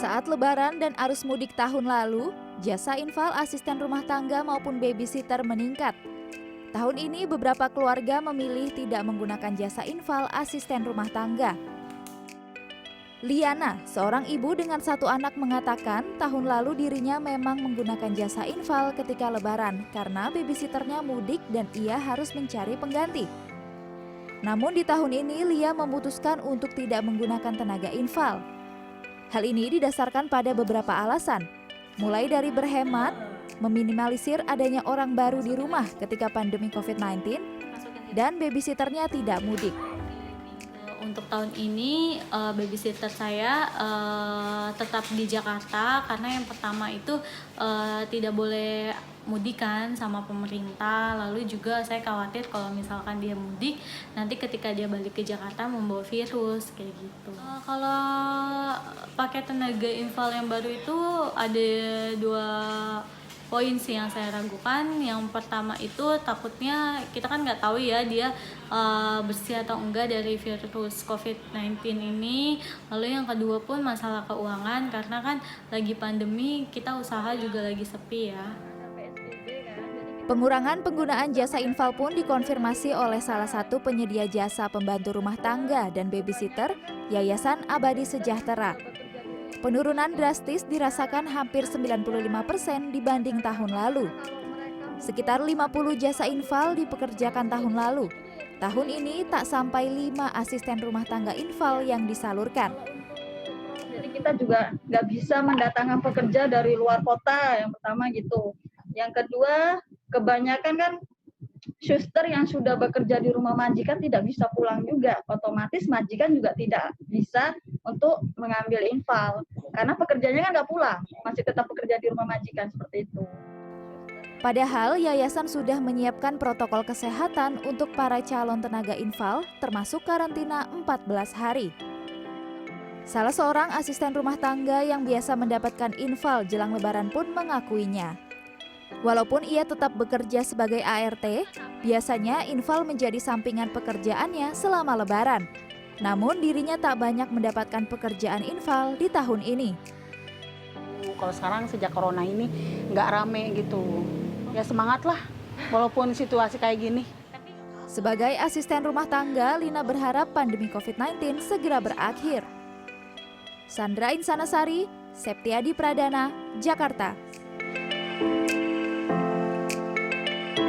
Saat Lebaran dan arus mudik tahun lalu, jasa infal asisten rumah tangga maupun babysitter meningkat. Tahun ini beberapa keluarga memilih tidak menggunakan jasa infal asisten rumah tangga. Liana, seorang ibu dengan 1 anak mengatakan tahun lalu dirinya memang menggunakan jasa infal ketika Lebaran karena babysitternya mudik dan ia harus mencari pengganti. Namun di tahun ini Lia memutuskan untuk tidak menggunakan tenaga infal. Hal ini didasarkan pada beberapa alasan, mulai dari berhemat, meminimalisir adanya orang baru di rumah ketika pandemi COVID-19, dan babysitternya tidak mudik. Untuk tahun ini babysitter saya tetap di Jakarta karena yang pertama itu tidak boleh mudik kan sama pemerintah. Lalu juga saya khawatir kalau misalkan dia mudik nanti ketika dia balik ke Jakarta membawa virus kayak gitu. Kalau pakai tenaga infal yang baru itu ada 2 poin sih yang saya ragukan. Yang pertama itu takutnya kita kan nggak tahu ya dia bersih atau enggak dari virus COVID-19 ini. Lalu yang kedua pun masalah keuangan karena kan lagi pandemi, kita usaha juga lagi sepi ya. Pengurangan penggunaan jasa infal pun dikonfirmasi oleh salah satu penyedia jasa pembantu rumah tangga dan babysitter, Yayasan Abadi Sejahtera. Penurunan drastis dirasakan hampir 95% dibanding tahun lalu. Sekitar 50 jasa infal dipekerjakan tahun lalu. Tahun ini tak sampai 5 asisten rumah tangga infal yang disalurkan. Jadi kita juga nggak bisa mendatangkan pekerja dari luar kota, yang pertama gitu. Yang kedua, kebanyakan kan suster yang sudah bekerja di rumah majikan tidak bisa pulang juga. Otomatis majikan juga tidak bisa untuk mengambil infal. Karena pekerjanya kan nggak pulang, masih tetap bekerja di rumah majikan seperti itu. Padahal yayasan sudah menyiapkan protokol kesehatan untuk para calon tenaga infal, termasuk karantina 14 hari. Salah seorang asisten rumah tangga yang biasa mendapatkan infal jelang Lebaran pun mengakuinya. Walaupun ia tetap bekerja sebagai ART, biasanya infal menjadi sampingan pekerjaannya selama Lebaran. Namun dirinya tak banyak mendapatkan pekerjaan infal di tahun ini. Kalau sekarang sejak corona ini nggak rame gitu, ya semangatlah walaupun situasi kayak gini. Sebagai asisten rumah tangga, Lina berharap pandemi COVID-19 segera berakhir. Sandra Insanasari, Septiadi Pradana, Jakarta.